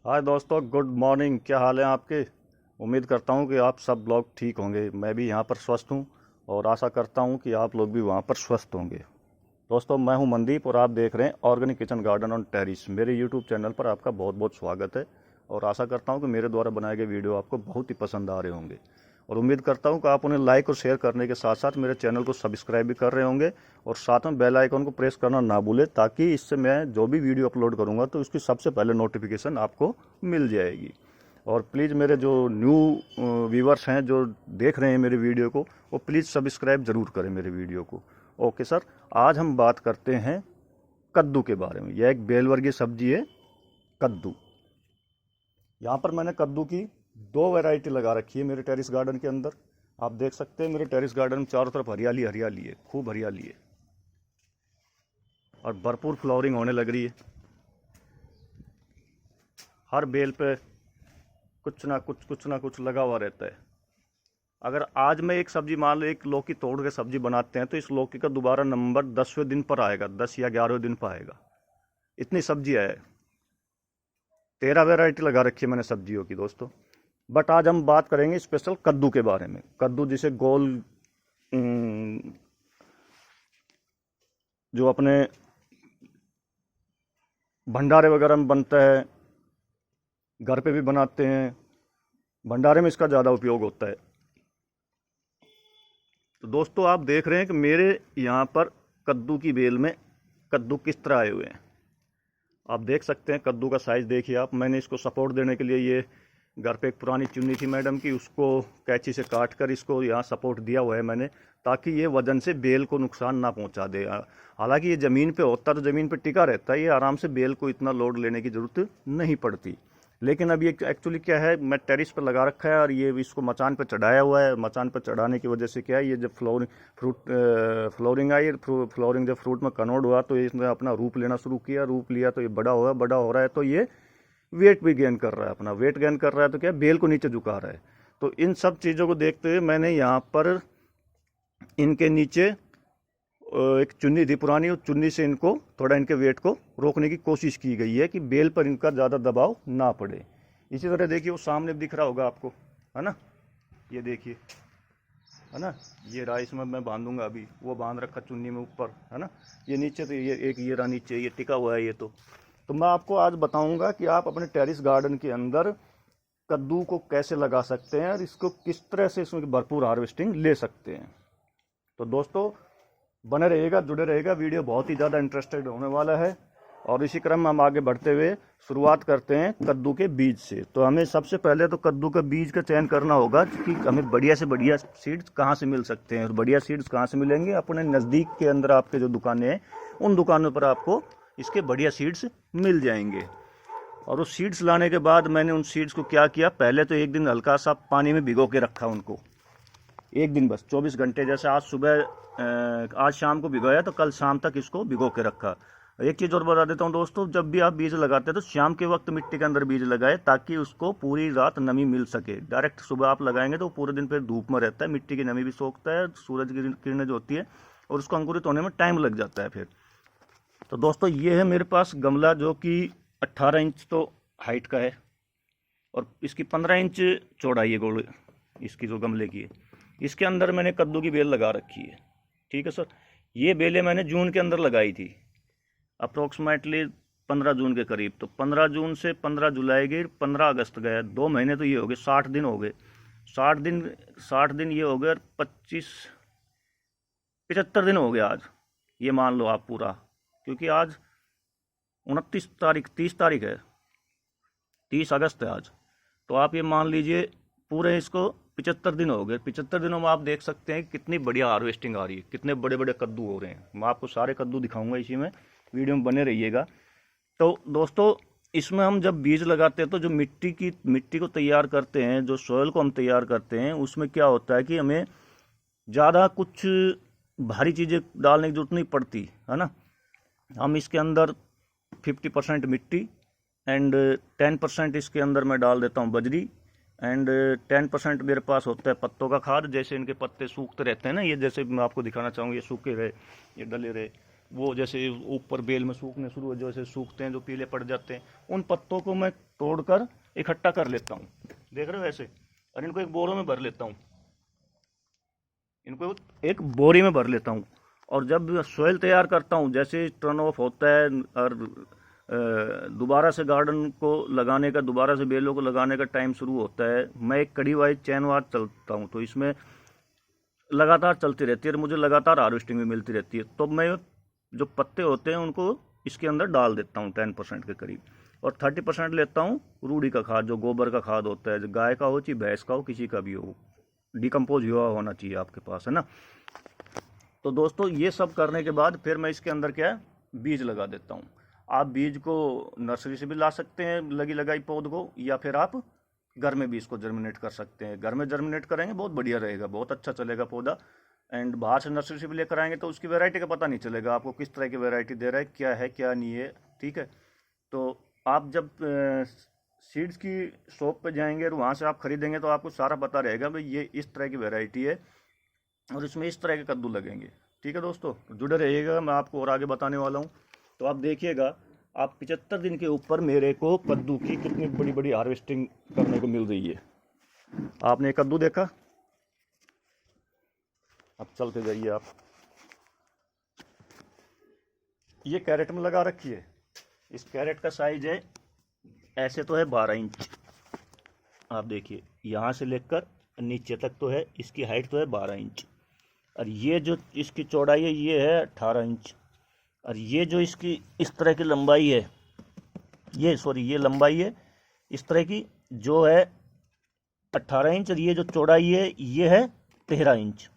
हाय दोस्तों, good morning. क्या हाल है आपके? उम्मीद करता हूँ कि आप सब लोग ठीक होंगे। मैं भी यहाँ पर स्वस्थ हूँ और आशा करता हूँ कि आप लोग भी वहाँ पर स्वस्थ होंगे। दोस्तों, मैं हूँ मनदीप और आप देख रहे हैं organic kitchen garden on terrace. मेरे यूट्यूब चैनल पर आपका बहुत बहुत स्वागत है और आशा करता हूँ कि मेरे द्वारा बनाए गए वीडियो आपको बहुत ही पसंद आ रहे होंगे और उम्मीद करता हूँ कि आप उन्हें लाइक और शेयर करने के साथ साथ मेरे चैनल को सब्सक्राइब भी कर रहे होंगे और साथ में बेल आइकन को प्रेस करना ना भूलें, ताकि इससे मैं जो भी वीडियो अपलोड करूँगा तो उसकी सबसे पहले नोटिफिकेशन आपको मिल जाएगी। और प्लीज़ मेरे जो न्यू व्यूवर्स हैं जो देख रहे हैं मेरे वीडियो को, वो प्लीज़ सब्सक्राइब ज़रूर करें मेरे वीडियो को। ओके सर, आज हम बात करते हैं कद्दू के बारे में। यह एक बेल वर्गीय सब्जी है, कद्दू। यहाँ पर मैंने कद्दू की दो वैरायटी लगा रखी है मेरे टेरिस गार्डन के अंदर। आप देख सकते हैं मेरे टेरिस गार्डन में चारों तरफ हरियाली हरियाली है, खूब हरियाली है और भरपूर फ्लावरिंग होने लग रही है। हर बेल पे कुछ ना कुछ लगा हुआ रहता है। अगर आज मैं एक सब्जी, मान लो एक लौकी तोड़ के सब्जी बनाते हैं, तो इस लौकी का दोबारा नंबर 10वें दिन पर आएगा, 10 या 11वें दिन पर आएगा। इतनी सब्जी है। 13 वैरायटी लगा रखी है मैंने सब्जियों की दोस्तों। बट आज हम बात करेंगे स्पेशल कद्दू के बारे में। कद्दू जिसे गोल, जो अपने भंडारे वगैरह में बनता है, घर पे भी बनाते हैं, भंडारे में इसका ज़्यादा उपयोग होता है। तो दोस्तों, आप देख रहे हैं कि मेरे यहाँ पर कद्दू की बेल में कद्दू किस तरह आए हुए हैं। आप देख सकते हैं कद्दू का साइज़ देखिए आप। मैंने इसको सपोर्ट देने के लिए ये घर पे एक पुरानी चुन्नी थी मैडम की, उसको कैंची से काट कर इसको यहाँ सपोर्ट दिया हुआ है मैंने, ताकि ये वजन से बेल को नुकसान ना पहुँचा दे। हालांकि ये ज़मीन पे होता तो ज़मीन पे टिका रहता है, ये आराम से बेल को इतना लोड लेने की ज़रूरत नहीं पड़ती। लेकिन अब ये एक्चुअली क्या है, मैं टेरिस पर लगा रखा है और ये इसको मचान पर चढ़ाया हुआ है। मचान पर चढ़ाने की वजह से क्या है, ये जब फ्लोरिंग आई, फ्लोरिंग जब फ्रूट में कन्वर्ट हुआ तो इसने अपना रूप लेना शुरू किया। रूप लिया तो ये बड़ा हो रहा है, तो ये वेट भी गेन कर रहा है, अपना वेट गेन कर रहा है, तो क्या बेल को नीचे झुका रहा है। तो इन सब चीज़ों को देखते हुए मैंने यहाँ पर इनके नीचे एक चुन्नी थी पुरानी, उस चुन्नी से इनको थोड़ा, इनके वेट को रोकने की कोशिश की गई है कि बेल पर इनका ज़्यादा दबाव ना पड़े। इसी तरह देखिए, वो सामने दिख रहा होगा आपको, है ना, ये देखिए, है ना, ये रहा। इसमें मैं बांधूंगा अभी, वो बांध रखा चुन्नी में ऊपर, है ना। ये नीचे तो ये एक ये रहा नीचे, ये टिका हुआ है ये। तो मैं आपको आज बताऊंगा कि आप अपने टेरिस गार्डन के अंदर कद्दू को कैसे लगा सकते हैं और इसको किस तरह से इसमें भरपूर हार्वेस्टिंग ले सकते हैं। तो दोस्तों, बने रहिएगा, जुड़े रहिएगा, वीडियो बहुत ही ज़्यादा इंटरेस्टेड होने वाला है। और इसी क्रम में हम आगे बढ़ते हुए शुरुआत करते हैं कद्दू के बीज से। तो हमें सबसे पहले तो कद्दू के बीज का चयन करना होगा कि हमें बढ़िया से बढ़िया सीड्स कहाँ से मिल सकते हैं। और बढ़िया सीड्स कहाँ से मिलेंगे? अपने नज़दीक के अंदर आपके जो दुकानें हैं, उन दुकानों पर आपको इसके बढ़िया सीड्स मिल जाएंगे। और उस सीड्स लाने के बाद मैंने उन सीड्स को क्या किया, पहले तो एक दिन हल्का सा पानी में भिगो के रखा उनको। एक दिन बस, 24 घंटे। जैसे आज सुबह, आज शाम को भिगोया तो कल शाम तक इसको भिगो के रखा। एक चीज़ और बता देता हूँ दोस्तों, जब भी आप बीज लगाते हैं तो शाम के वक्त मिट्टी के अंदर बीज लगाए, ताकि उसको पूरी रात नमी मिल सके। डायरेक्ट सुबह आप लगाएंगे तो पूरे दिन फिर धूप में रहता है, मिट्टी की नमी भी सोखता है, सूरज की किरणें जो होती है, और उसको अंकुरित होने में टाइम लग जाता है फिर। तो दोस्तों, ये है मेरे पास गमला, जो कि 18 इंच तो हाइट का है और इसकी 15 इंच चौड़ाई है, गोल इसकी जो गमले की है। इसके अंदर मैंने कद्दू की बेल लगा रखी है। ठीक है सर, ये बेलें मैंने जून के अंदर लगाई थी, अप्रोक्सीमेटली 15 जून के करीब। तो 15 जून से 15 जुलाई गई, 15 अगस्त गया, 2 महीने तो ये हो गए, 60 दिन हो गए। 60 दिन ये हो गए और 75 दिन हो गए आज, ये मान लो आप पूरा। क्योंकि आज 29 तारीख, 30 तारीख है, 30 अगस्त है आज। तो आप ये मान लीजिए पूरे इसको 75 दिन हो गए। 75 दिनों में आप देख सकते हैं कितनी बढ़िया हार्वेस्टिंग आ रही है, कितने बड़े बड़े कद्दू हो रहे हैं। मैं आपको सारे कद्दू दिखाऊंगा इसी में, वीडियो में बने रहिएगा। तो दोस्तों, इसमें हम जब बीज लगाते हैं तो जो मिट्टी को तैयार करते हैं, जो सॉइल को हम तैयार करते हैं, उसमें क्या होता है कि हमें ज़्यादा कुछ भारी चीज़ें डालने की जरूरत नहीं पड़ती, है ना। हम इसके अंदर 50% मिट्टी एंड 10% इसके अंदर मैं डाल देता हूँ बजरी, एंड 10% मेरे पास होता है पत्तों का खाद। जैसे इनके पत्ते सूखते रहते हैं ना, ये जैसे मैं आपको दिखाना चाहूँगा, ये सूखे रहे, ये डले रहे, वो जैसे ऊपर बेल में सूखने शुरू हो, जैसे सूखते हैं जो पीले पड़ जाते हैं, उन पत्तों को मैं तोड़कर इकट्ठा कर लेता हूँ, देख रहे हो ऐसे, और इनको एक बोरों में भर लेता हूँ, इनको एक बोरी में भर लेता हूँ। और जब सोयल तैयार करता हूँ, जैसे टर्न ऑफ होता है और दोबारा से गार्डन को लगाने का, दोबारा से बेलों को लगाने का टाइम शुरू होता है, मैं एक कड़ी वाइज चैन वार चलता हूँ, तो इसमें लगातार चलती रहती है और मुझे लगातार हार्वेस्टिंग भी मिलती रहती है। तो मैं जो पत्ते होते हैं उनको इसके अंदर डाल देता हूँ 10% के करीब, और 30% लेता हूँ रूढ़ी का खाद, जो गोबर का खाद होता है, जो गाय का हो चाहे भैंस का हो, किसी का भी हो, डिकम्पोज हुआ होना चाहिए आपके पास, है ना। तो दोस्तों ये सब करने के बाद फिर मैं इसके अंदर क्या है, बीज लगा देता हूँ। आप बीज को नर्सरी से भी ला सकते हैं, लगी लगाई पौध को, या फिर आप घर में भी इसको जर्मिनेट कर सकते हैं। घर में जर्मिनेट करेंगे बहुत बढ़िया रहेगा, बहुत अच्छा चलेगा पौधा। एंड बाहर से नर्सरी से भी लेकर आएंगे तो उसकी वैरायटी का पता नहीं चलेगा आपको, किस तरह की वैरायटी दे रहा है क्या नहीं है, ठीक है। तो आप जब सीड्स की शॉप पे जाएंगे और वहाँ से आप खरीदेंगे तो आपको सारा पता रहेगा भाई ये इस तरह की वैरायटी है और इसमें इस तरह के कद्दू लगेंगे, ठीक है दोस्तों। जुड़े रहिएगा, मैं आपको और आगे बताने वाला हूँ। तो आप देखिएगा, आप 75 दिन के ऊपर मेरे को कद्दू की कितनी बड़ी बड़ी हार्वेस्टिंग करने को मिल रही है। आपने कद्दू देखा, अब चलते जाइए आप। ये कैरेट में लगा रखी है, इस कैरेट का साइज है ऐसे तो है 12 इंच, आप देखिए यहाँ से लेकर नीचे तक तो है, इसकी हाइट तो है 12 इंच, और ये जो इसकी चौड़ाई है ये है 18 इंच, और ये जो इसकी इस तरह की लंबाई है, ये लंबाई है इस तरह की जो है 18 इंच, और ये जो चौड़ाई है ये है 13 इंच।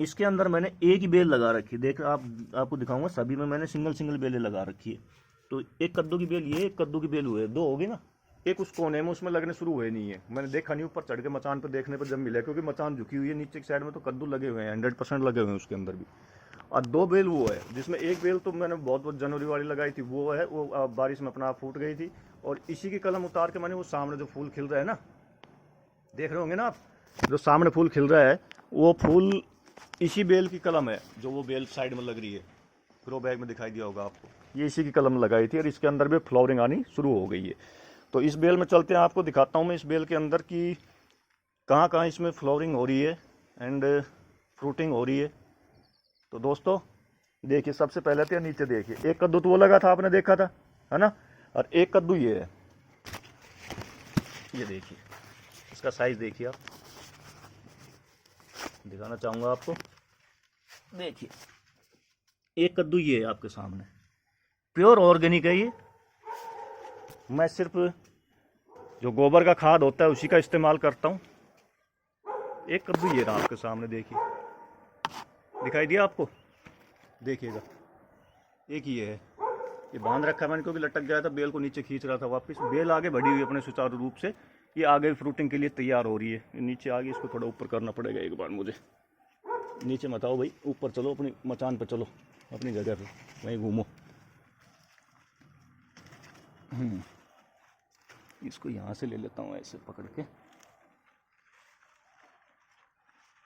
इसके अंदर मैंने एक ही बेल लगा रखी है, देख आपको दिखाऊंगा, सभी में मैंने सिंगल बेलें लगा रखी है। तो एक कद्दू की बेल ये, एक कद्दू की बेल हुए, दो होगी ना, एक उस कोने में उसमें लगने शुरू हुए नहीं है, मैंने देखा नहीं, ऊपर चढ़ के मचान पर देखने पर जब मिला, क्योंकि मचान झुकी हुई है नीचे की साइड में, तो कद्दू लगे हुए हैं 100% लगे हुए हैं उसके अंदर भी। और दो बेल वो है, जिसमें एक बेल तो मैंने बहुत जनवरी वाली लगाई थी, वो है वो बारिश में अपना आप फूट गई थी, और इसी की कलम उतार के मैंने वो सामने जो फूल खिल रहा है ना, देख रहे होंगे ना आप, जो सामने फूल खिल रहा है वो फूल इसी बेल की कलम है, जो वो बेल साइड में लग रही है, ग्रो बैग में दिखाई दिया होगा आपको, ये इसी की कलम लगाई थी, और इसके अंदर भी फ्लावरिंग आनी शुरू हो गई है। तो इस बेल में चलते हैं, आपको दिखाता हूँ मैं इस बेल के अंदर की कहाँ कहाँ इसमें फ्लावरिंग हो रही है एंड फ्रूटिंग हो रही है। तो दोस्तों देखिए, सबसे पहले तो नीचे देखिए, एक कद्दू तो वो लगा था, आपने देखा था, है ना, और एक कद्दू ये है, ये देखिए इसका साइज देखिए, आप दिखाना चाहूँगा आपको, देखिए एक कद्दू ये है आपके सामने, प्योर ऑर्गेनिक है ये। मैं सिर्फ जो गोबर का खाद होता है उसी का इस्तेमाल करता हूँ। एक कद्दू ये रहा आपके सामने, देखिए दिखाई दिया आपको, देखिएगा एक ही है, ये बांध रखा है मैंने क्योंकि लटक गया था, बेल को नीचे खींच रहा था वापस, बेल आगे बढ़ी हुई अपने सुचारू रूप से, ये आगे फ्रूटिंग के लिए तैयार हो रही है। नीचे आगे इसको थोड़ा ऊपर करना पड़ेगा एक बार मुझे, नीचे मत आओ भाई, ऊपर चलो, अपनी मचान पर चलो, अपनी जगह पे वहीं घूमो। इसको यहाँ से ले लेता हूँ ऐसे पकड़ के,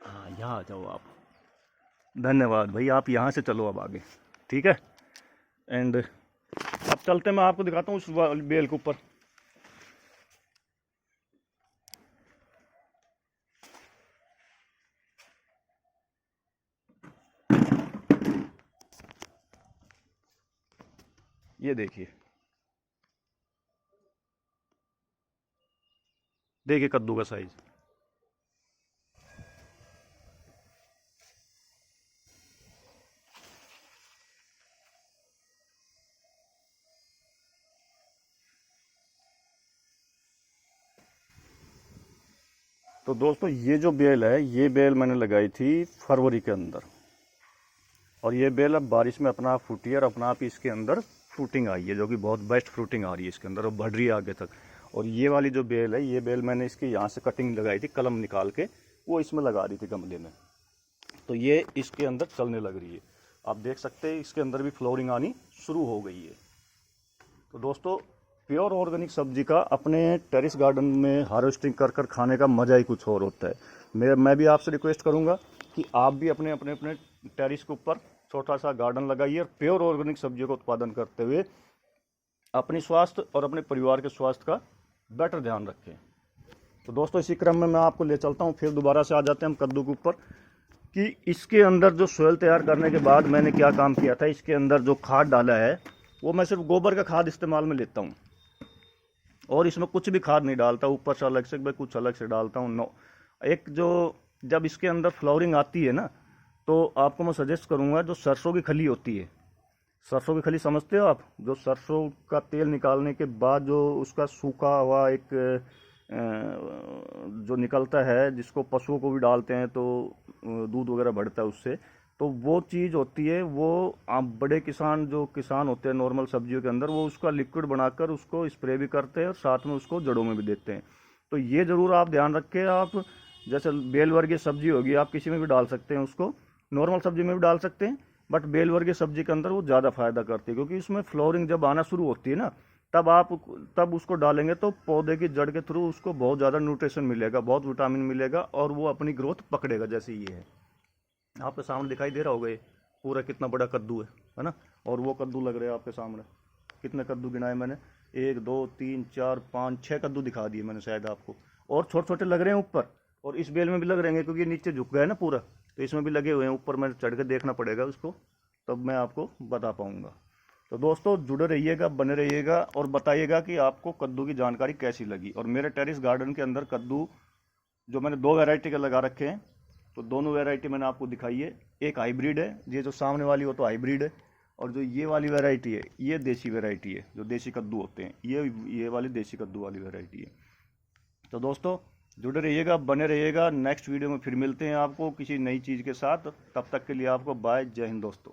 हाँ यहाँ आ जाओ आप, धन्यवाद भाई, आप यहाँ से चलो अब आगे, ठीक है। एंड अब चलते मैं आपको दिखाता हूँ उस बेल के ऊपर। ये देखिए, देखिए कद्दू का साइज, तो दोस्तों ये जो बेल है, ये बेल मैंने लगाई थी फरवरी के अंदर, और ये बेल अब बारिश में अपना आप फूटी है और अपना आप इसके अंदर फ्रूटिंग आई है, जो कि बहुत बेस्ट फ्रूटिंग आ रही है इसके अंदर और बढ़ रही है आगे तक। और ये वाली जो बेल है, ये बेल मैंने इसकी यहाँ से कटिंग लगाई थी, कलम निकाल के वो इसमें लगा दी थी गमले में, तो ये इसके अंदर चलने लग रही है। आप देख सकते हैं इसके अंदर भी फ्लावरिंग आनी शुरू हो गई है। तो दोस्तों प्योर ऑर्गेनिक सब्जी का अपने टेरेस गार्डन में हार्वेस्टिंग कर कर खाने का मज़ा ही कुछ और होता है। मैं भी आपसे रिक्वेस्ट करूंगा कि आप भी अपने अपने टेरेस के ऊपर छोटा सा गार्डन लगाइए और प्योर ऑर्गेनिक सब्जियों का उत्पादन करते हुए अपनी स्वास्थ्य और अपने परिवार के स्वास्थ्य का बेटर ध्यान रखें। तो दोस्तों इसी क्रम में मैं आपको ले चलता हूँ, फिर दोबारा से आ जाते हैं हम कद्दू के ऊपर कि इसके अंदर जो सोयल तैयार करने के बाद मैंने क्या काम किया था। इसके अंदर जो खाद डाला है वो मैं सिर्फ गोबर का खाद इस्तेमाल में लेता हूँ और इसमें कुछ भी खाद नहीं डालता, ऊपर से अलग से मैं कुछ अलग से डालता हूँ। एक जो जब इसके अंदर फ्लावरिंग आती है ना, तो आपको मैं सजेस्ट करूँगा जो सरसों की खली होती है, सरसों की खली समझते हो आप, जो सरसों का तेल निकालने के बाद जो उसका सूखा हुआ एक जो निकलता है, जिसको पशुओं को भी डालते हैं तो दूध वगैरह बढ़ता है उससे, तो वो चीज़ होती है। वो आप बड़े किसान जो किसान होते हैं नॉर्मल सब्जियों के अंदर, वो उसका लिक्विड बनाकर उसको स्प्रे भी करते हैं और साथ में उसको जड़ों में भी देते हैं। तो ये ज़रूर आप ध्यान रखें। आप जैसे बेल वर्गीय सब्जी होगी, आप किसी में भी डाल सकते हैं उसको, नॉर्मल सब्जी में भी डाल सकते हैं, बट बेल वर्गीय सब्जी के अंदर वो ज़्यादा फायदा करती है, क्योंकि उसमें फ्लोरिंग जब आना शुरू होती है ना, तब उसको डालेंगे तो पौधे की जड़ के थ्रू उसको बहुत ज़्यादा न्यूट्रिशन मिलेगा, बहुत विटामिन मिलेगा और वो अपनी ग्रोथ पकड़ेगा। जैसे ये है आपके सामने दिखाई दे रहा होगा, ये पूरा कितना बड़ा कद्दू है ना। और वो कद्दू लग रहे हैं आपके सामने, कितने कद्दू गिनाए मैंने, 1 2 3 4 5 6 कद्दू दिखा दिए मैंने शायद आपको। और छोटे छोटे लग रहे हैं ऊपर, और इस बेल में भी लग रहे हैं क्योंकि नीचे झुक गया है ना पूरा, तो इसमें भी लगे हुए हैं। ऊपर मैं चढ़ के देखना पड़ेगा उसको, तब मैं आपको बता पाऊँगा। तो दोस्तों जुड़े रहिएगा, बने रहिएगा और बताइएगा कि आपको कद्दू की जानकारी कैसी लगी। और मेरे टेरिस गार्डन के अंदर कद्दू जो मैंने 2 वैरायटी के लगा रखे हैं, तो दोनों वैरायटी मैंने आपको दिखाई है। एक हाइब्रिड है, ये जो सामने वाली वो तो हाइब्रिड है, और जो ये वाली वैरायटी है ये देसी वैरायटी है, जो देसी कद्दू होते हैं, ये वाली देसी कद्दू वाली वैरायटी है। तो दोस्तों जुड़े रहिएगा, बने रहिएगा। नेक्स्ट वीडियो में फिर मिलते हैं आपको किसी नई चीज़ के साथ। तब तक के लिए आपको बाय, जय हिंद दोस्तों।